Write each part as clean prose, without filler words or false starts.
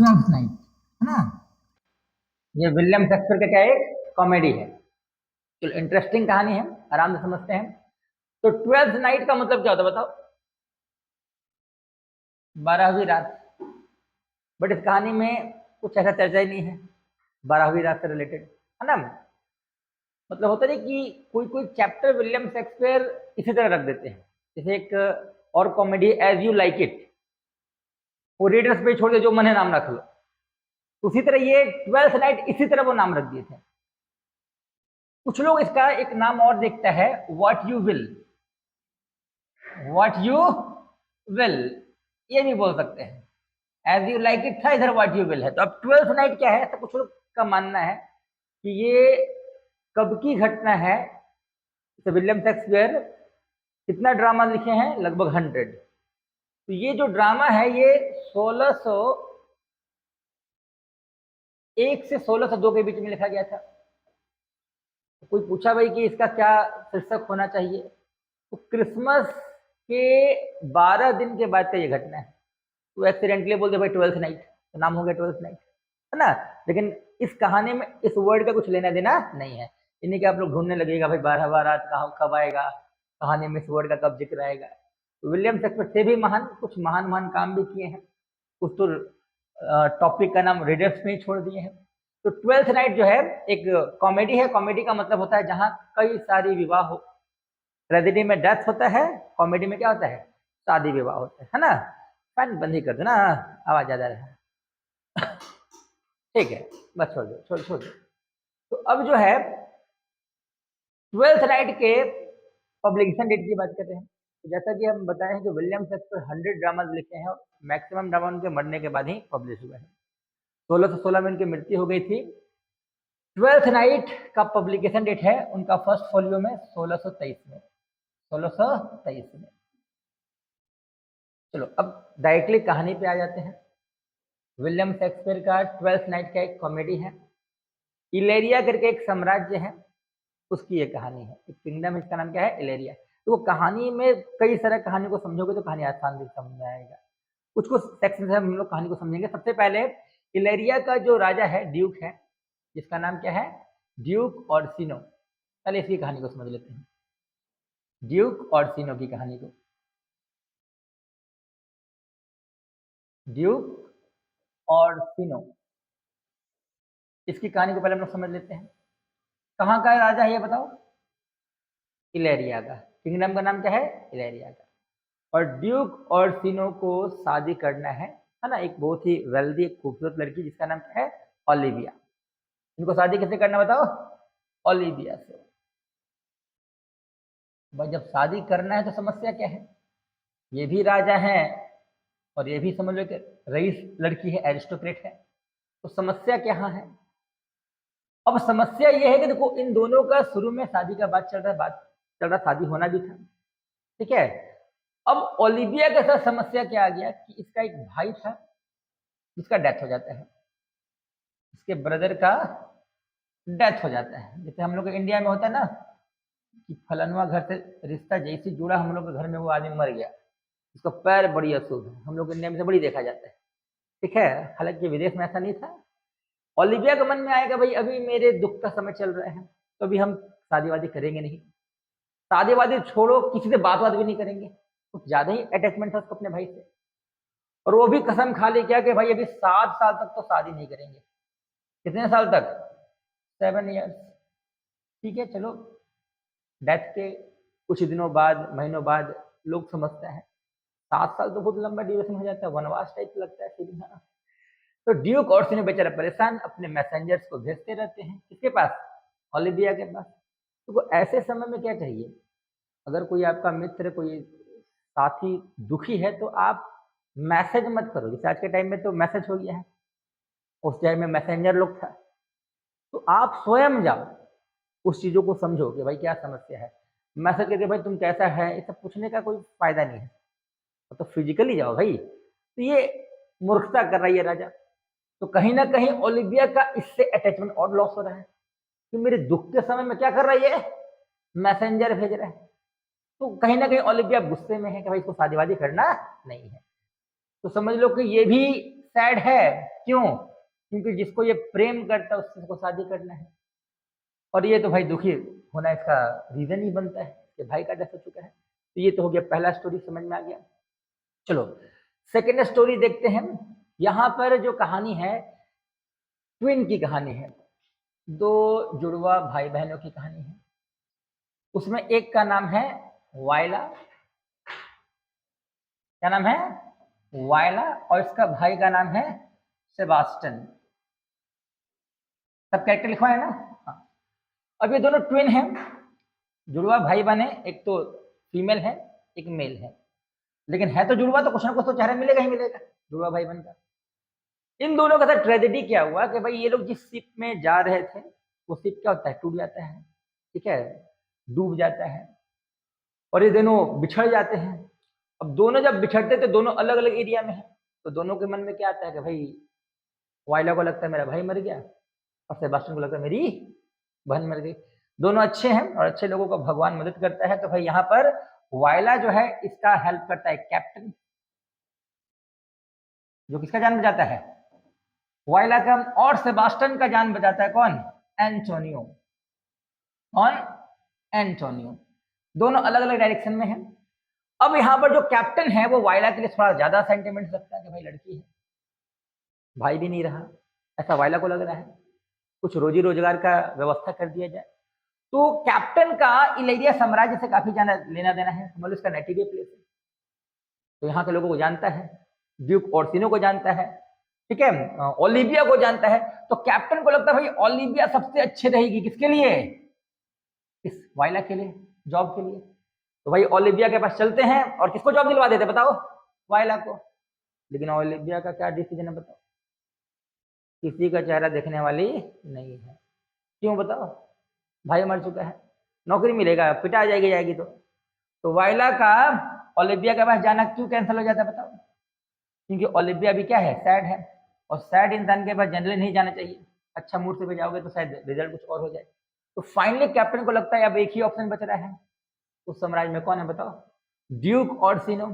Twelfth night, है ना। ये विलियम शेक्सपियर का क्या एक कॉमेडी है। चलो इंटरेस्टिंग कहानी है, आराम से समझते हैं। तो ट्वेल्थ नाइट का मतलब क्या होता है बताओ? 12वीं रात। बट इस कहानी में कुछ ऐसा चर्चा ही नहीं है 12वीं रात से रिलेटेड, है ना। मतलब होता है कि कोई कोई चैप्टर विलियम शेक्सपियर इसी तरह रख देते हैं। जैसे एक और comedy as you like it, वो रीडर्स पे छोड़ दे, जो मन है नाम रख लो। उसी तरह ये ट्वेल्थ नाइट इसी तरह वो नाम रख दिए थे। कुछ लोग इसका एक नाम और देखता है, what you will. What you will ये भी बोल सकते हैं। एज यू लाइक इट था, इधर व्हाट यू विल है। तो अब ट्वेल्थ नाइट क्या है, तो कुछ लोग का मानना है कि ये कब की घटना है। तो विलियम शेक्सपियर कितना ड्रामा लिखे हैं? लगभग 100। तो ये जो ड्रामा है ये 1601 से 1602 के बीच में लिखा गया था। तो कोई पूछा भाई कि इसका क्या शीर्षक होना चाहिए, तो क्रिसमस के 12 दिन के बाद का ये घटना है। तो एक्सीडेंटली बोल दे भाई ट्वेल्थ नाइट, तो नाम हो गया ट्वेल्थ नाइट, है ना। लेकिन इस कहानी में इस वर्ड का कुछ लेना देना नहीं है। इन्हीं के आप लोग ढूंढने लगेगा भाई 12वां रात कब आएगा, कहानी में इस वर्ड का कब जिक्र आएगा। तो विलियम शेक्सपियर से भी महान, कुछ महान महान काम भी किए हैं। कुछ तो टॉपिक का नाम रीडर्स में ही छोड़ दिए हैं। तो ट्वेल्थ नाइट जो है एक कॉमेडी है। कॉमेडी का मतलब होता है जहां कई सारी विवाह हो। ट्रेजेडी में डेथ होता है, कॉमेडी में क्या होता है? शादी विवाह होता है ना। फैन बंद ही कर दो ना, आवाज ज्यादा रहा। ठीक है, बस छोड़ दो, छोड़ दो। तो अब जो है ट्वेल्थ नाइट के पब्लिकेशन डेट की बात करते हैं। तो जैसा कि हम बताए हैं कि विलियम शेक्सपियर 100 ड्रामा लिखे हैं और मैक्सिमम ड्रामा उनके मरने के बाद ही पब्लिश हुए हैं। 1616 में उनकी मृत्यु हो गई थी। ट्वेल्थ नाइट का पब्लिकेशन डेट है उनका फर्स्ट फोलियो में 1623 में, 1623 में। चलो अब डायरेक्टली कहानी पे आ जाते हैं। विलियम शेक्सपियर का ट्वेल्थ नाइट का एक कॉमेडी है। इलेरिया करके एक साम्राज्य है, उसकी ये कहानी है। एक किंगडम, इसका नाम क्या है? इलेरिया। तो वो कहानी में कई सारे कहानी को समझोगे तो कहानी आसान भी समझ में आएगा। कुछ कुछ सेक्शन से हम लोग कहानी को समझेंगे। सबसे पहले इलेरिया का जो राजा है, ड्यूक है, जिसका नाम क्या है? Duke Orsino. पहले इसकी कहानी को समझ लेते हैं, ड्यूक ऑर्सिनो की कहानी को। ड्यूक ऑर्सिनो, इसकी कहानी को पहले हम लोग समझ लेते हैं। कहाँ का राजा है ये बताओ? इलेरिया का। किंगडम का नाम क्या है? इलेरिया का। और ड्यूक ऑर्सिनो को शादी करना है ना, एक बहुत ही वेल्दी खूबसूरत लड़की जिसका नाम क्या है? ओलिविया। इनको शादी किससे करना बताओ? ओलिविया से। भाई जब शादी करना है तो समस्या क्या है? ये भी राजा है और ये भी समझ लो कि रईस लड़की है, एरिस्टोक्रेट है। तो समस्या क्या है? अब समस्या ये है कि देखो इन दोनों का शुरू में शादी का बात चल रहा, शादी होना भी था, ठीक है। अब ओलिविया के साथ समस्या क्या आ गया कि इसका एक भाई था जिसका डेथ हो जाता है, इसके ब्रदर का डेथ हो जाता है। जैसे हम लोग के इंडिया में होता है ना कि फलनवा घर से रिश्ता जैसे जुड़ा, हम लोग के घर में वो आदमी मर गया, उसका पैर बड़ी अशुभ है, हम लोग इंडिया में से बड़ी देखा जाता है, ठीक है। हालांकि विदेश में ऐसा नहीं था। ओलिविया के मन में आएगा भाई अभी मेरे दुख का समय चल रहा है, तो अभी हम शादी वादी करेंगे नहीं। शादी वादी छोड़ो, किसी से बात बात भी नहीं करेंगे, कुछ ज्यादा ही अटैचमेंट था उसको अपने भाई से। और वो भी कसम खा ली क्या कि भाई अभी 7 साल तक तो शादी नहीं करेंगे। कितने साल तक? 7 ईयर्स। ठीक है, चलो डेथ के कुछ दिनों बाद, महीनों बाद लोग समझते हैं 7 साल तो बहुत लंबा ड्यूरेशन हो जाता है, वनवास टाइप लगता है फीलिंग, है ना। तो ड्यूक और सिनो बेचारा परेशान अपने मैसेंजर्स को भेजते रहते हैं किसके पास? ओलिविया के पास। तो ऐसे समय में क्या चाहिए? अगर कोई आपका मित्र, कोई साथी दुखी है तो आप मैसेज मत करो। जैसे आज के टाइम में तो मैसेज हो गया है, उस टाइम में मैसेंजर लोग था। तो आप स्वयं जाओ, उस चीजों को समझो कि भाई क्या समस्या है। मैसेज करके भाई तुम कैसा है ये सब पूछने का कोई फायदा नहीं है, तो फिजिकली जाओ भाई। तो ये मूर्खता कर रहा है ये राजा। तो कहीं ना कहीं ओलिविया का इससे अटैचमेंट और लॉस हो रहा है कि मेरे दुख के समय में क्या कर रहा है ये? मैसेंजर भेज रहा है। तो कहीं ना कहीं ओलिविया गुस्से में है कि भाई इसको शादी वादी करना नहीं है। तो समझ लो कि ये भी सैड है। क्यों? क्योंकि जिसको ये प्रेम करता है उससे इसको शादी करना है, और ये तो भाई दुखी होना इसका रीजन ही बनता है कि भाई का डेथ हो चुका है। तो ये तो हो गया पहला स्टोरी, समझ में आ गया। चलो सेकेंड स्टोरी देखते हैं। यहाँ पर जो कहानी है ट्विन की कहानी है, दो जुड़वा भाई बहनों की कहानी है। उसमें एक का नाम है वायला, क्या नाम है? वायला, और इसका भाई का नाम है सेबास्टियन। सब कैरेक्टर लिखवा है ना? हाँ। अब ये दोनों ट्विन हैं, जुड़वा भाई बहन है, एक तो फीमेल है एक मेल है, लेकिन है तो जुड़वा, तो कुछ ना कुछ तो चेहरा मिलेगा ही मिलेगा जुड़वा भाई बहन का। इन दोनों का साथ ट्रेजेडी क्या हुआ कि भाई ये लोग जिस शिप में जा रहे थे वो शिप क्या होता है, टूट जाता है, ठीक है, डूब जाता है, और ये दोनों बिछड़ जाते हैं। अब दोनों जब बिछड़ते तो दोनों अलग अलग एरिया में है, तो दोनों के मन में क्या आता है कि भाई वाइला को लगता है मेरा भाई मर गया, और सेबास्टियन को लगता है मेरी बहन मर गई। दोनों अच्छे हैं और अच्छे लोगों को भगवान मदद करता है। तो भाई यहाँ पर वाइला जो है इसका हेल्प करता है कैप्टन, जो किसका जान बचाता है, वाइला का, और सेबास्टियन का जान बचाता है कौन, एंटोनियो। कौन? एंटोनियो। दोनों अलग अलग डायरेक्शन में हैं। अब यहाँ पर जो कैप्टन है वो वाइला के लिए थोड़ा ज्यादा सेंटिमेंट रखता है कि भाई लड़की है, भाई भी नहीं रहा, ऐसा वाइला को लग रहा है, कुछ रोजी रोजगार का व्यवस्था कर दिया जाए। तो कैप्टन का इलेरिया साम्राज्य से काफी जाना लेना देना है, समझ लो इसका नेटिव प्लेस है, तो यहाँ के लोगों को जानता है, ड्यूक ऑर्सिनो को जानता है, ठीक है, ओलिविया को जानता है। तो कैप्टन को लगता है भाई ओलिविया सबसे अच्छे रहेगी, किसके लिए, इस वाइला के लिए, जॉब के लिए। तो भाई ओलिविया के पास चलते हैं, और किसको जॉब दिलवा देते बताओ, वाइला को। लेकिन ओलिविया का क्या डिसीजन है बताओ, किसी का चेहरा देखने वाली नहीं है। क्यों बताओ, भाई मर चुका है, नौकरी मिलेगा पिटा जाएगी जाएगी। तो वाइला का ओलिविया के पास जाना क्यों कैंसिल हो जाता है बताओ, क्योंकि ओलिविया भी क्या है, सैड है, और सैड इंसान के पास जनरली नहीं जाना चाहिए, अच्छा मूड से भी जाओगे तो शायद रिजल्ट कुछ और हो जाए। तो फाइनली कैप्टन को लगता है अब एक ही ऑप्शन बच रहा है, उस साम्राज्य में कौन है बताओ, ड्यूक ऑर्सिनो।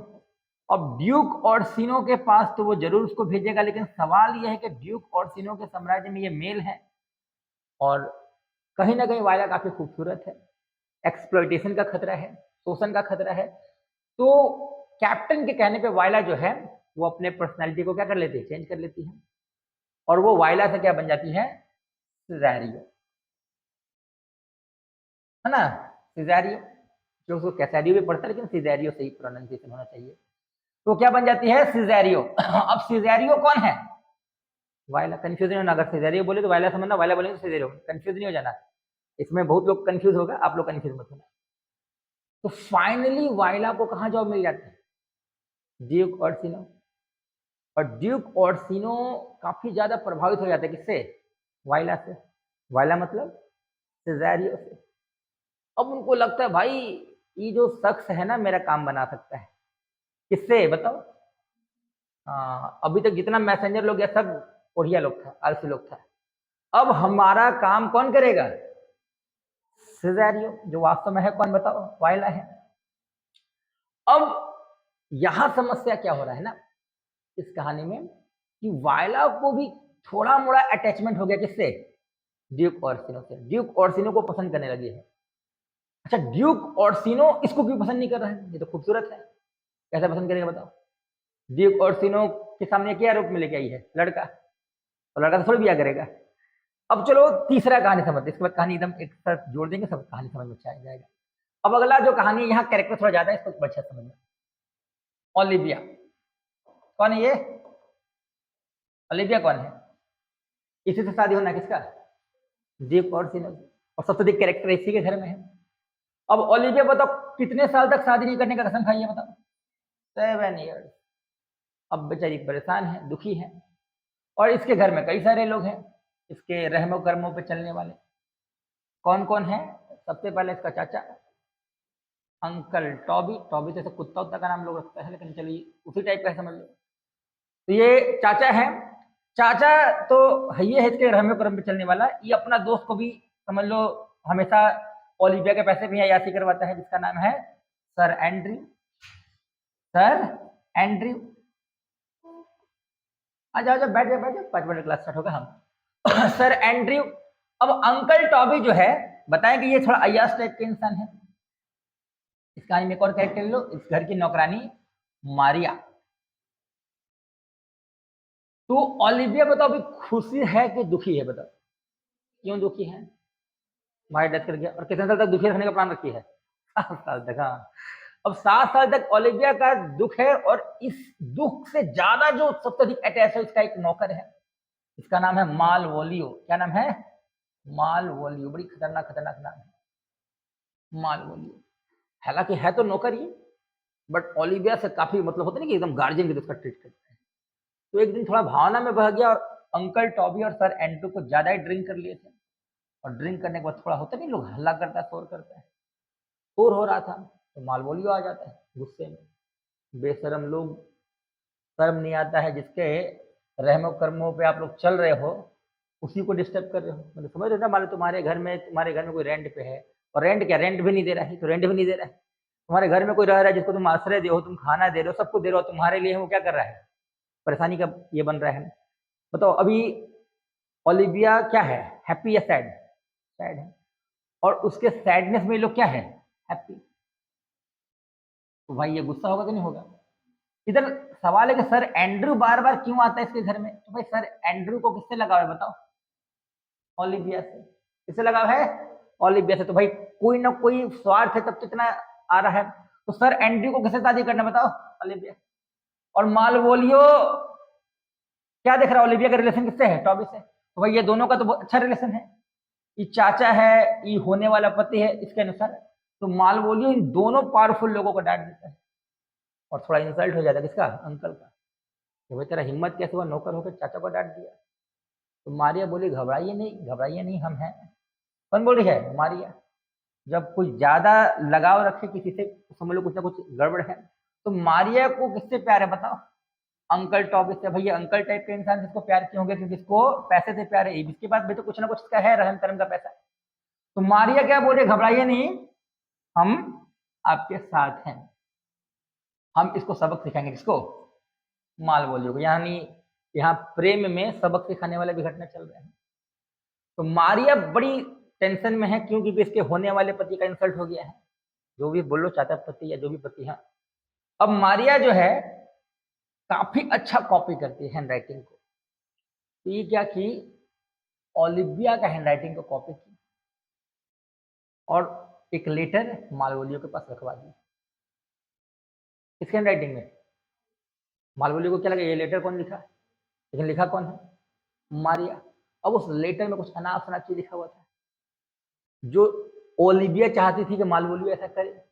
अब ड्यूक ऑर्सिनो के पास तो वो जरूर उसको भेजेगा, लेकिन सवाल यह है कि ड्यूक ऑर्सिनो के साम्राज्य में ये मेल है, और कहीं ना कहीं वाइला काफी खूबसूरत है, एक्सप्लॉइटेशन का खतरा है, शोषण का खतरा है। तो कैप्टन के कहने पे वाइला जो है वो अपने पर्सनालिटी को क्या कर लेती है, चेंज कर लेती है, और वो वाइला से क्या बन जाती है, सिज़ेरियो, है ना, सिज़ेरियो, जो उसको कैसेरियो भी पढ़ता है लेकिन सिज़ेरियो सही प्रोनाउंसिएशन होना चाहिए। तो क्या बन जाती है, सिज़ेरियो। अब सिज़ेरियो कौन है, वाइला। कंफ्यूज नहीं होना, अगर सिज़ेरियो बोले तो वाइला समझना, वाइला बोलेंगे तो सिज़ेरियो, कंफ्यूज नहीं हो जाना, इसमें बहुत लोग कंफ्यूज होगा, आप लोग कंफ्यूज मत होना। तो फाइनली वाइला को कहाँ जॉब मिल जाती है, ड्यूक ऑर्सिनो। और ड्यूक ऑर्सिनो काफी ज्यादा प्रभावित हो जाते हैं किससे, वाइला से, वाइला मतलब सिज़ेरियो से। अब उनको लगता है भाई ये जो शख्स है ना मेरा काम बना सकता है, किससे बताओ, अभी तक जितना मैसेंजर लोग या सब ओढ़िया लोग था, आलसी लोग था, अब हमारा काम कौन करेगा, सिज़ेरियो, जो वास्तव में है कौन बताओ, वाइला है। अब यहां समस्या क्या हो रहा है ना इस कहानी में, कि वाइला को भी थोड़ा मोड़ा अटैचमेंट हो गया किससे, ड्यूक ऑर्सिनो से, ड्यूक ऑर्सिनो को पसंद करने लगी है। अच्छा ड्यूक ऑर्सिनो इसको क्यों पसंद नहीं कर रहा है, ये तो खूबसूरत है, कैसे पसंद करेगा बताओ। ड्यूक ऑर्सिनो के सामने क्या रूप में लेके आई है, लड़का, तो लड़का तो थोड़ी ब्याह करेगा। अब चलो तीसरा कहानी समझते, इसके बाद कहानी एकदम एक साथ जोड़ देंगे, सब कहानी समझ में अच्छा आ जाएगा। अब अगला जो कहानी, यहाँ कैरेक्टर थोड़ा ज्यादा है, इसको अच्छा समझना। ओलिविया कौन है, ये ओलिविया कौन है, इसी से शादी होना किसका, ड्यूक ऑर्सिनो, और सबसे अधिक कैरेक्टर इसी के घर में है। अब ओलिविया बताओ कितने साल तक शादी नहीं करने का कसम खाई है बताओ, 7 ईयर्स। अब बेचारी परेशान है, दुखी है, और इसके घर में कई सारे लोग हैं इसके रहमो कर्मों पे चलने वाले। कौन कौन है, सबसे पहले इसका चाचा अंकल टॉबी, टॉबी जैसे कुत्ता उत्ता का नाम लोग रखता है, लेकिन चलिए उसी टाइप का है समझ लो। तो ये चाचा है, चाचा तो है इसके रहमो कर्म पे चलने वाला, ये अपना दोस्त को भी समझ लो हमेशा ओलिविया के पैसे भी अयाशी करवाता है, जिसका नाम है सर एंड्रयू, सर एंड्रयू। आ जाओ जाओ, बैठ जाओ बैठ जाओ, 5 मिनट क्लास स्टार्ट होगा हम। सर एंड्रयू, अब अंकल टॉबी जो है, बताएं कि ये थोड़ा अय्याश टाइप के इंसान है। इस कहानी में एक और कैरेक्टर लो, इस घर की नौकरानी मारिया। तो ओलिविया बताओ अभी खुशी है कि दुखी है, बताओ क्यों दुखी है? मारी डेथ कर गया, और कितने साल तक दुखी रखने का प्लान रखी है? 7 साल तक। हाँ, अब 7 साल तक ओलिविया का दुख है, और इस दुख से ज्यादा जो सबसे अधिक अटैच है उसका एक नौकर है, इसका नाम है मालवोलियो। क्या नाम है? मालवोलियो। बड़ी खतरनाक खतरनाक नाम है मालवोलियो। हालांकि है तो नौकर ही, बट ओलिविया से काफी मतलब होता नहीं कि एकदम गार्जियन की तरह उसका ट्रीट करते हैं। तो एक दिन थोड़ा भावना में बह गया, और अंकल टॉबी और सर एंड्रू को ज्यादा ही ड्रिंक कर लिए थे, और ड्रिंक करने के बाद थोड़ा होता नहीं, लोग हल्ला करता है, शोर करता है, शोर हो रहा था, तो मालवोलियो आ जाता है गुस्से में। बेशरम लोग, शर्म नहीं आता है, जिसके रहमो कर्मों पे आप लोग चल रहे हो उसी को डिस्टर्ब कर रहे हो। मतलब समझ रहे हो ना, मान लो तुम्हारे घर में कोई रेंट पे है, और रेंट क्या, रेंट भी नहीं दे रहा है, तो रेंट भी नहीं दे रहा है। तुम्हारे घर में कोई रह रहा है जिसको तुम आश्रय दे हो, तुम खाना दे रहे हो, सबको दे रहे हो, तुम्हारे लिए वो क्या कर रहा है, परेशानी का ये बन रहा है। बताओ अभी ओलिविया क्या है, हैप्पी या सैड? सैड है। और उसके सैडनेस में लोग क्या है, हैप्पी। तो भाई ये गुस्सा होगा कि नहीं होगा? इधर सवाल है कि सर एंड्रू बार बार क्यों आता है इसके घर में, तो भाई सर एंड्रू को किससे लगाव है बताओ? ओलिविया से। किससे लगाव है? ओलिविया से। तो भाई कोई ना कोई स्वार्थ है, तब तो इतना आ रहा है। तो सर एंड्रू को किससे शादी करना बताओ? ओलिविया। और मालवोलियो क्या देख रहा है, ओलिविया का रिलेशन किससे है? टॉबी से। तो भाई ये दोनों का तो बहुत अच्छा रिलेशन है, ये चाचा है, ये होने वाला पति है, इसके अनुसार। तो मालवोलियो इन दोनों पावरफुल लोगों को डांट देता है, और थोड़ा इंसल्ट हो जाता है किसका, अंकल का, कि भाई तेरा हिम्मत कैसे हुआ नौकर होकर चाचा को डांट दिया। तो मारिया बोली घबराइए नहीं, घबराइए नहीं, हम हैं। कौन बोल रही है? मारिया। जब कोई ज्यादा लगाव रखे किसी से, समझ लो कुछ ना कुछ गड़बड़ है। तो मारिया को किससे प्यार है बताओ? अंकल टॉबी से। भैया अंकल टाइप के इंसान जिसको प्यार क्यों होगा, क्योंकि इसको पैसे से प्यार है, इसके पास भी तो कुछ ना कुछ इसका है, रहम करम का पैसा। तो मारिया क्या बोल रही, घबराइए नहीं, हम आपके साथ हैं, हम इसको सबक सिखाएंगे। किसको? मालवोलियो को। यानी यहाँ प्रेम में सबक सिखाने वाले भी घटना चल रहे हैं। तो मारिया बड़ी टेंशन में है, क्योंकि इसके होने वाले पति का इंसल्ट हो गया है, जो भी बोलो, चाहता पति या जो भी पति है। अब मारिया जो है काफी अच्छा कॉपी करती है हैंड राइटिंग को। तो ये क्या की, ओलिविया का हैंड राइटिंग को कॉपी की, और एक लेटर मालवोलियो के पास रखवा दी। इसके हैंड राइटिंग में मालवोलियो को क्या लगा, ये लेटर कौन लिखा, लेकिन लिखा कौन है? मारिया। अब उस लेटर में कुछ अनाप शनाप चीज लिखा हुआ था, जो ओलिविया चाहती थी कि मालवोलियो ऐसा करे।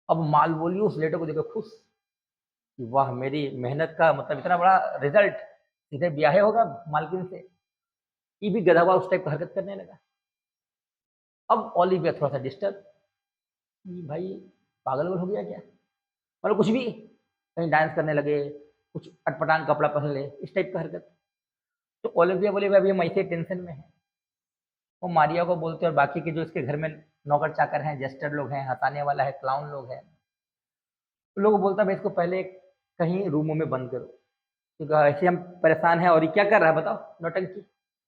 अब मालवोलियो उस लेटर को देखकर खुश, कि वाह मेरी मेहनत का मतलब इतना बड़ा रिजल्ट, सीधे ब्याह होगा मालकिन से। ये भी गधा हुआ उस टाइप का हरकत करने लगा। अब ओलिविया थोड़ा सा डिस्टर्ब, भाई पागल हो गया क्या, मतलब कुछ भी, कहीं डांस करने लगे, कुछ अटपटांग कपड़ा पहन ले, इस टाइप का हरकत। तो ओलिविया बोले भाई हम ऐसे टेंशन में है। वो मारिया को बोलते, और बाकी के जो इसके घर में नौकर चाकर हैं, जेस्टर लोग हैं, हंसाने वाला है, क्लाउन लोग हैं, तो लोग बोलता भाई इसको पहले कहीं रूमों में बंद करो, क्योंकि ऐसे हम परेशान हैं, और ये क्या कर रहा है बताओ, नौटंकी।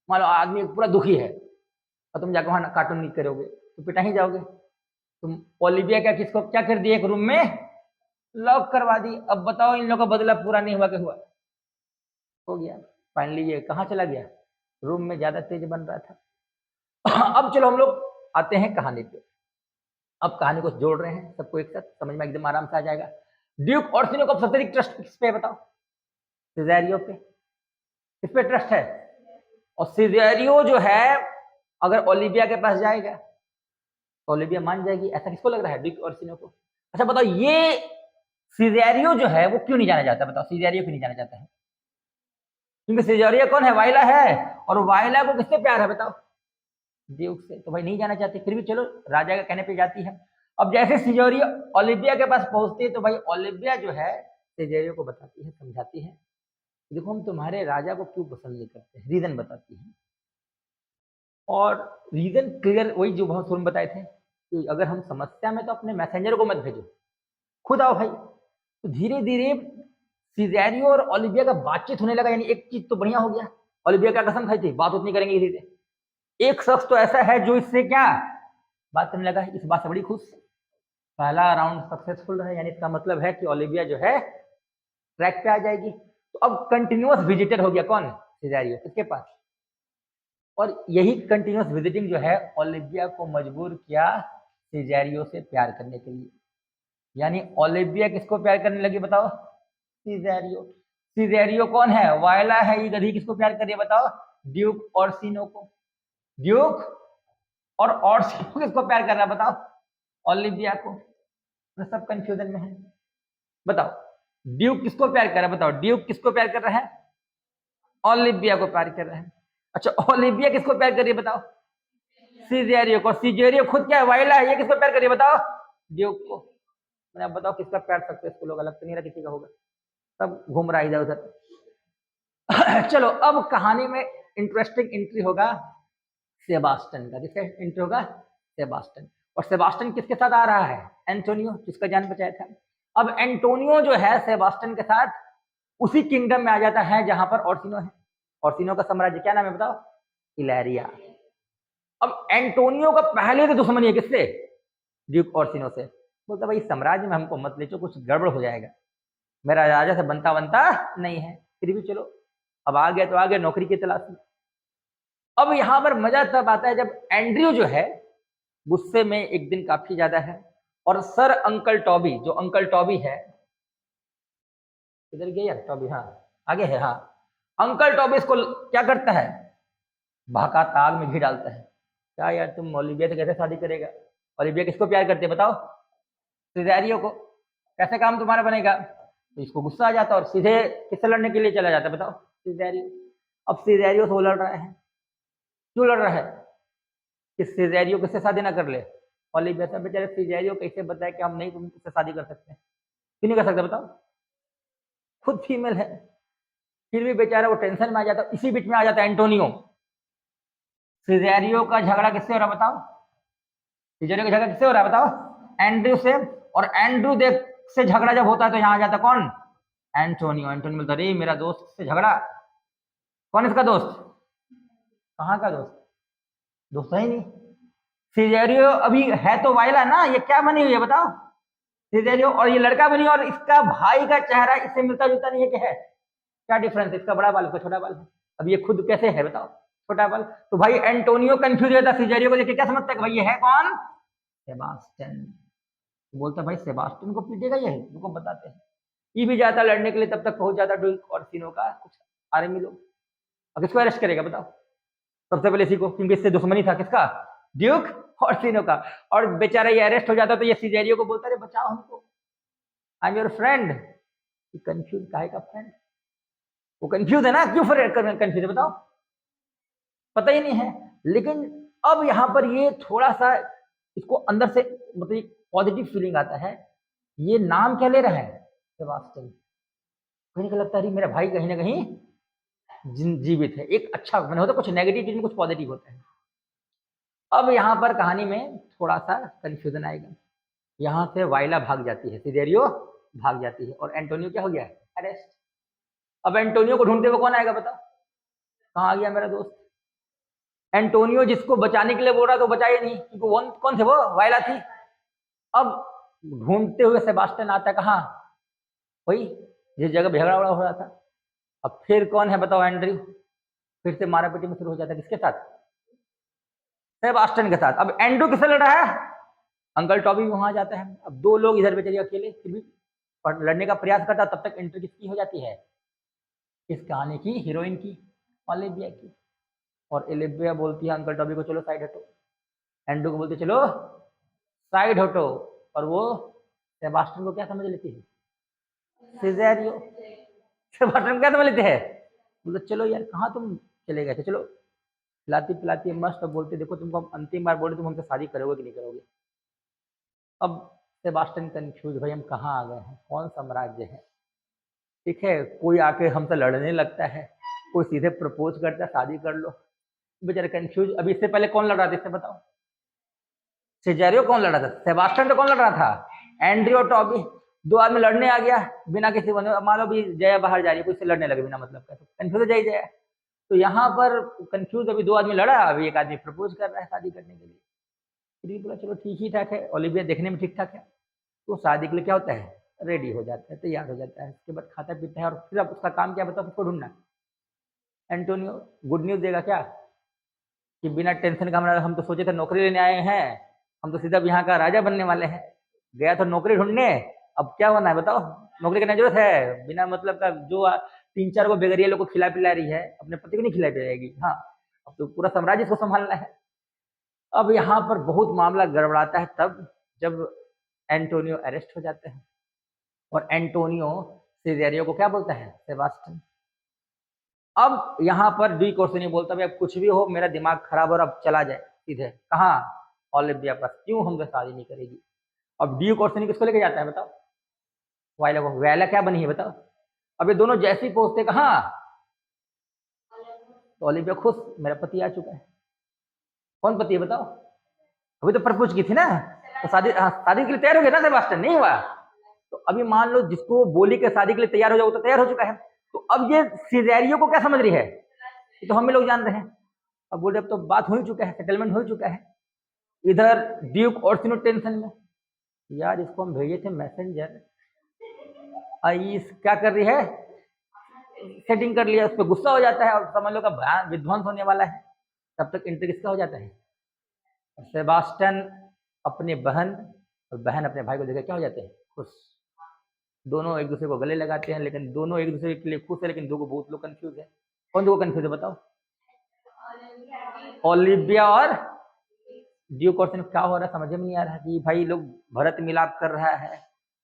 मान लो आदमी पूरा दुखी है, और तुम जाकर वहां कार्टून नहीं करोगे तो पिटा ही जाओगे। तुम ओलिविया क्या, किसको क्या कर दिया, एक रूम में लॉक करवा दी। अब बताओ इन लोगों का बदला पूरा नहीं हुआ, क्या हुआ? हो गया। फाइनली ये कहाँ चला गया, रूम में ज्यादा तेज बन रहा था। अब चलो हम लोग आते हैं कहानी पे। अब कहानी को जोड़ रहे हैं, सबको एक साथ समझ में एकदम आराम से आ जाएगा। ड्यूक ऑर्सिनो को सबसे अधिक ट्रस्ट किस पे है बताओ? सिजेरियो पे। किस पे ट्रस्ट है? और सिजेरियो जो है अगर ओलिविया के पास जाएगा तो ओलिविया मान जाएगी, ऐसा किसको लग रहा है? ड्यूक ऑर्सिनो को। अच्छा बताओ, ये सिजेरियो जो है वो क्यों नहीं जाना चाहता? बताओ सिजेरियो क्यों नहीं जाना चाहता है? क्योंकि सिजेरियो कौन है? वाइला है, और वाइला को किससे प्यार है बताओ? ड्यूक से। तो भाई नहीं जाना चाहती, फिर भी चलो राजा के कहने पे जाती है। अब जैसे सिजेरियो ओलिविया के पास पहुंचती है, तो भाई ओलिविया जो है सिजेरियो को बताती है, समझाती है, देखो हम तुम्हारे राजा को क्यों पसंद नहीं करते, रीजन बताती है। और रीजन क्लियर, वही जो बहुत शुरू में बताए थे कि अगर हम समस्या में तो अपने मैसेंजर को मत भेजो, खुद आओ भाई। तो धीरे धीरे सीजेरियो और ओलिविया का बातचीत होने लगा, यानी एक चीज तो बढ़िया हो गया। ओलिविया क्या कसम खाई थी, बात उतनी करेंगे इसी से। एक शख्स तो ऐसा है जो इससे क्या बात करने लगा है, इस बात से बड़ी खुश। पहला राउंड सक्सेसफुल रहा, यानी इसका मतलब है कि ओलिविया जो है ट्रैक पे आ जाएगी। तो अब कंटिन्यूअस विजिटर हो गया कौन, सीजेरियो, किसके पास। और यही कंटिन्यूअस विजिटिंग जो है ओलिविया को मजबूर किया सीजेरियो से प्यार करने के लिए। यानी ओलिविया किसको प्यार करने लगी बताओ, सीजेरियो। सीजेरियो कौन है, वायला है, ये गधी किसको प्यार कर रही है बताओ, ड्यूक ऑर्सिनो को। ड्यूक और ऑर्सिनो किसको प्यार कर रहा है बताओ, ओलिविया को। तो सब कंफ्यूजन में है, बताओ ड्यूक किसको प्यार कर रहा है, बताओ ड्यूक किसको प्यार कर रहा है, ओलिविया को प्यार कर रहा है। अच्छा ओलिविया किसको प्यार कर रही है बताओ, सीजेरियो को। सीजेरियो खुद क्या है, वायला है, ये किसको प्यार कर रही है बताओ, ड्यूक को। मैंने अब बताओ किसका प्यार सक्सेसफुल होगा, लगता नहीं रहा किसी का होगा, सब घूम रहा है इधर उधर। चलो अब कहानी में इंटरेस्टिंग एंट्री होगा सेबास्टन का। किसका एंट्री होगा, सेबास्टन। और सेबास्टन किसके साथ आ रहा है, एंटोनियो, जिसका जान बचाया था। अब एंटोनियो जो है सेबास्टन के साथ उसी किंगडम में आ जाता है जहां पर ऑर्सिनो है। ऑर्सिनो का साम्राज्य क्या नाम है बताओ, इलेरिया। अब एंटोनियो का पहले से दुश्मनी है किससे, ड्यूक ऑर्सिनो से। बोलता भाई साम्राज्य में हमको मत ले चलो, कुछ गड़बड़ हो जाएगा, मेरा राजा से बनता बनता नहीं है। फिर भी चलो, अब आ गया तो आ गया, नौकरी की तलाश में। अब यहां पर मजा तब आता है जब एंड्रयू जो है गुस्से में एक दिन काफी ज्यादा है, और सर अंकल टॉबी, जो अंकल टॉबी है, इधर गया टॉबी, हाँ आगे है, हाँ अंकल टॉबी इसको क्या करता है, भड़काता, आग में घी डालता है। क्या यार तुम ओलिविया से कैसे शादी करेगा, ओलिविया किसको प्यार करते है बताओ, सीजेरियो को, कैसे काम तुम्हारा बनेगा। तो इसको गुस्सा आ जाता है और सीधे किससे लड़ने के लिए चला जाता है बताओ, सीजेरियो। अब सीजेरियो से वो लड़ रहा है, क्यों लड़ रहा है, कि सीजेरियो किससे शादी ना कर ले, ओलिविया से। बेचारे सीजेरियो कैसे बताए कि हम नहीं तुमसे शादी कर सकते, क्यों नहीं कर सकते बताओ, खुद फीमेल है। फिर भी बेचारा वो टेंशन में आ जाता है। इसी बीच में आ जाता है एंटोनियो। सीजेरियो का झगड़ा किससे हो रहा बताओ, सीजेरियो का झगड़ा किससे हो रहा है बताओ, एंड्रयू से। और एंड्रयू देख से झगड़ा जब होता है तो यहाँ आ जाता कौन, एंटोनियो। एंटोनियो बोलता अरे मेरा दोस्त से झगड़ा, कौन इसका दोस्त, कहाँ का दोस्त, दोस्त है ही नहीं। सीजेरियो अभी है तो वायला ना, ये क्या बनी हुई है बताओ, सीजेरियो, और ये लड़का बनी, और इसका भाई का चेहरा इससे मिलता जुलता नहीं है, क्या है, क्या डिफरेंस, इसका बड़ा बाल, इसका छोटा बाल है। अब ये खुद कैसे है बताओ, छोटा बाल। तो भाई एंटोनियो कंफ्यूज रहता सीजेरियो को देख, क्या समझता है भाई ये है कौन, सेबास्टियन। बोलता भाई सेबास्टियन को पीटेगा ये, उनको बताते हैं। ये भी जाता लड़ने के लिए, तब तक पहुंच जाता ड्यूक और सीनो का कुछ आर्मी लोग। अब किसको अरेस्ट करेगा बताओ, सबसे पहले इसी को, क्योंकि इससे दुश्मनी था किसका, ड्यूक और सीनो का। और बेचारा ये अरेस्ट हो जाता तो ये सीजेरियो को बोलता, अरे बचाओ हमको, I am your friend. Confuse काहे का फ्रेंड, वो कंफ्यूज है ना, क्यों कंफ्यूज है बताओ, पता ही नहीं है। लेकिन अब यहां पर ये थोड़ा सा इसको अंदर से मतलब पॉजिटिव फीलिंग आता है। ये नाम क्या ले रहा है, सेबास्टियन। कहीं का लगता है मेरा भाई कहीं ना कहीं जीवित है, एक अच्छा मैंने होता, कुछ नेगेटिव चीज में कुछ पॉजिटिव होता है। अब यहाँ पर कहानी में थोड़ा सा कंफ्यूजन आएगा। यहाँ से वाइला भाग जाती है, सीजेरियो भाग जाती है, और एंटोनियो क्या हो गया, अरेस्ट। अब एंटोनियो को ढूंढते हुए कौन आएगा बताओ, कहाँ आ गया मेरा दोस्त। एंटोनियो जिसको बचाने के लिए बोल रहा तो बचाए नहीं, क्योंकि वो कौन थे, वो वाइला थी। अब ढूंढते हुए सेबास्टियन आता कहाँ, वही जिस जगह झगड़ा हो रहा था। अब फिर कौन है बताओ, एंड्रयू। फिर से मारा पीटी में शुरू हो जाता है, किसके साथ, सेबास्टियन के साथ। अब एंड्रयू किससे लड़ रहा है, अंकल टॉबी भी वहां जाता है। अब दो लोग इधर बेचारे अकेले, फिर भी लड़ने का प्रयास करता। तब तक एंट्री किसकी हो जाती है, इस कहानी की हीरोइन की, ओलिविया की। और ओलिविया बोलती है अंकल टॉबी को, चलो साइड हटो। एंड्रयू को बोलते चलो साइड हटो, और वो सेबास्टियन को क्या समझ लेती है, सीजेरियो। सेबास्टियन क्या समझ लेते हैं, बोलते चलो यार कहाँ तुम चले गए थे, चलो पिलाती पिलाती मस्त। बोलते देखो तुमको अंतिम बार बोले तुम हमसे शादी करोगे कि नहीं करोगे। अब सेबास्टियन कंफ्यूज, भाई हम कहाँ आ गए हैं, कौन साम्राज्य है। ठीक है, कोई आके हमसे लड़ने लगता है, कोई सीधे प्रपोज करता है शादी कर लो, बेचारे कंफ्यूज। अभी इससे पहले कौन लड़ रहा था, इससे बताओ, सीजेरियो कौन लड़ रहा था, सेबास्टियन तो कौन लड़ रहा था, एंड्रयू और टॉबी। दो आदमी लड़ने आ गया बिना किसी बने, मान लो भी जया बाहर जा रही है, कोई से लड़ने लगे बिना मतलब का, तो कंफ्यूज हो जाए जया। तो यहाँ पर कंफ्यूज, अभी दो आदमी लड़ा, अभी एक आदमी प्रपोज कर रहा है शादी करने के लिए। फिर बोला चलो ठीक ही ठाक है, ओलिविया देखने में ठीक ठाक है, तो शादी के लिए क्या होता है, रेडी हो जाता है, तैयार हो जाता है। उसके बाद खाता पीता है, और फिर अब उसका काम क्या बताओ, उसको ढूंढना। एंटोनियो गुड न्यूज देगा क्या, कि बिना टेंशन का हम तो सोचे थे नौकरी लेने आए हैं, हम तो सीधा यहाँ का राजा बनने वाले हैं, गया तो नौकरी ढूंढने, अब क्या होना है बताओ, नौकरी करने जरूरत है, बिना मतलब का जो 3-4 को बेगरिया लोग को खिला पिला रही है, अपने पति को नहीं खिला पिलाएगी। हाँ, अब तो पूरा साम्राज्य को संभालना है। अब यहाँ पर बहुत मामला गड़बड़ाता है तब जब एंटोनियो अरेस्ट हो जाते हैं, और एंटोनियो सीजेरियो को क्या बोलता है, सेबास्टियन। अब यहाँ पर डी कोर्सिनी बोलता है, अब कुछ भी हो, मेरा दिमाग खराब हो, अब चला जाए सीधे कहाँ, ओलिविया पास, क्यों हमसे शादी नहीं करेगी। अब डी कोर्सिनी किसको लेके जाता है बताओ, वायला को। वायला क्या बनी है बताओ। अब ये दोनों जैसे ही पहुंचते कहाँ, तो ओलिविया खुश, मेरा पति आ चुका है। कौन पति है बताओ, अभी तो प्रपोज की थी ना, तो शादी के लिए तैयार हो गया ना सेबास्टियन, नहीं हुआ। तो अभी मान लो जिसको बोली के शादी के लिए तैयार हो जाओ, तो तैयार हो चुका है। तो अब ये सीजेरियो को क्या समझ रही है, ये तो हम लोग जान रहे हैं। अब बोले अब तो बात हो ही चुका है, सेटलमेंट हो चुका है। इधर ड्यूक ओर्सिनो टेंशन में, यार इसको हम भेजे थे मैसेंजर, आइस क्या कर रही है, सेटिंग कर लिया, उस पर गुस्सा हो जाता है, और समझ लो का विध्वंस होने वाला है। तब तक इंटर किसका हो जाता है, सेबास्टियन अपनी बहन, और बहन अपने भाई को देकर क्या हो जाते हैं, खुश। दोनों एक दूसरे को गले लगाते हैं, लेकिन दोनों एक दूसरे के लिए खुश है, लेकिन दो को बहुत लोग कंफ्यूज है। कौन दो को कंफ्यूज है बताओ, ओलिविया और ड्यूक ओर्सिनो। क्या हो रहा है समझ में नहीं आ रहा कि भाई लोग भरत मिलाप कर रहा है,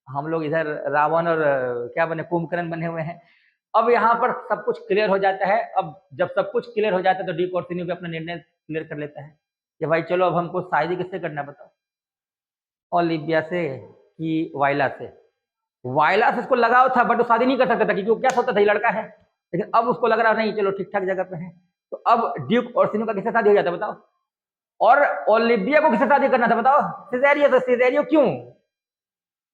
हम लोग इधर रावण और क्या बने, कुंभकर्ण बने हुए हैं। अब यहाँ पर सब कुछ क्लियर हो जाता है। अब जब सब कुछ क्लियर हो जाता है तो ड्यूक ओर्सिनो भी अपना निर्णय क्लियर कर लेता है कि भाई चलो अब हमको शादी किससे करना बताओ, ओलिविया से कि वायला से। वायला से उसको लगाव था, बट वो शादी नहीं कर सकता था क्योंकि वो क्या सोचता था ये लड़का है, लेकिन अब उसको लग रहा नहीं चलो ठीक ठाक जगह पे है। तो अब ड्यूक ओर्सिनो का किससे शादी हो जाता बताओ, और ओलिविया को किससे शादी करना था बताओ, सीजेरियो से। सीजेरियो क्यों,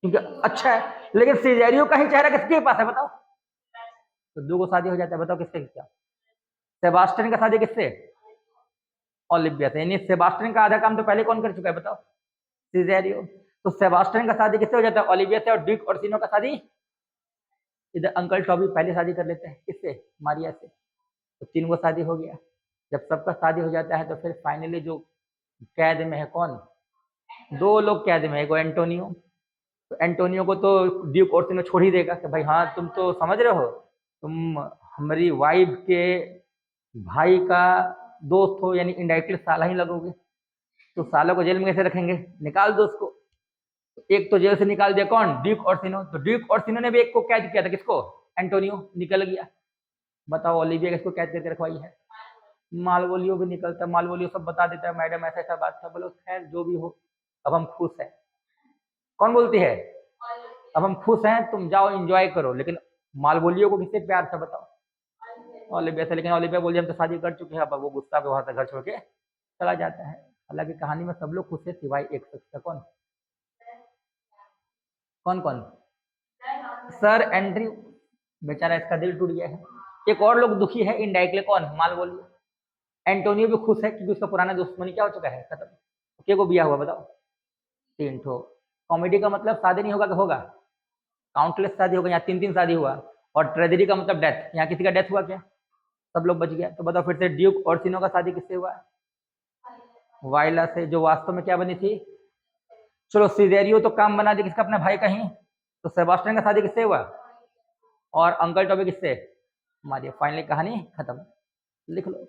क्योंकि अच्छा है, लेकिन सीजेरियो का ही चेहरा किसके पास है बताओ, तो दो को शादी हो जाता है। बताओ किससे, क्या सेबास्टियन का शादी किससे, ओलिविया से। यानी सेबास्टियन का आधा काम तो पहले कौन कर चुका है बताओ, सीजेरियो। तो सेबास्टियन का शादी किससे हो जाता है, ओलिविया से। और ड्यूक ओर्सिनो का शादी, इधर अंकल टॉबी पहले शादी कर लेते हैं किससे, मारिया से। तो 3 को शादी हो गया। जब सबका शादी हो जाता है तो फिर फाइनली जो कैद में है कौन, 2 लोग कैद में है, एक एंटोनियो। तो एंटोनियो को तो ड्यूक ओर्सिनो छोड़ ही देगा कि भाई हाँ तुम तो समझ रहे हो, तुम हमारी वाइफ के भाई का दोस्त हो, यानी इनडायरेक्टली साला ही लगोगे, तो सालों को जेल में कैसे रखेंगे, निकाल दो उसको। एक तो जेल से निकाल दिया कौन, ड्यूक ओर्सिनो। तो ड्यूक ओर्सिनो ने भी एक को कैद किया था, किसको, एंटोनियो, निकल गया। बताओ ओलिविया किसको कैद करके रखवाई है, मालवोलियो भी निकलता है, मालवोलियो सब बता देता है, मैडम ऐसा ऐसा बात था। बोलो खैर जो भी हो, अब हम खुश हैं। कौन बोलती है, अब हम खुश हैं, तुम जाओ एंजॉय करो। लेकिन मालवोलियो को किससे प्यार था बताओ, ओलिविया से। लेकिन ओलिविया बोली हम तो शादी कर चुके हैं। अब वो गुस्सा पे वहां से घर छोड़ के चला जाता है। हालांकि कहानी में सब लोग खुश है सिवाय एक शख्स का। कौन कौन कौन, सर एंड्रयू, बेचारा इसका दिल टूट गया है। एक और लोग दुखी है इनडायरेक्टली, कौन, मालवोलियो। एंटोनियो भी खुश है क्योंकि उसका पुराना दुश्मनी क्या हो चुका है, खत्म। के को बिया हुआ बताओ, 3 ठो। कॉमेडी का मतलब शादी नहीं होगा कि होगा, काउंटलेस शादी होगा, यहाँ 3-3 शादी हुआ। और ट्रेजेडी का मतलब डेथ, यहाँ किसी का डेथ हुआ क्या, सब लोग बच गया। तो बताओ फिर से ड्यूक ओर्सिनो का शादी किससे हुआ, वायला से, जो वास्तव में क्या बनी थी। चलो सीजेरियो तो काम बना दी किसका, अपने भाई का ही। तो सेबास्टियन का शादी किससे हुआ, और अंकल टॉबी किससे, मारिया। फाइनली कहानी खत्म, लिख लो।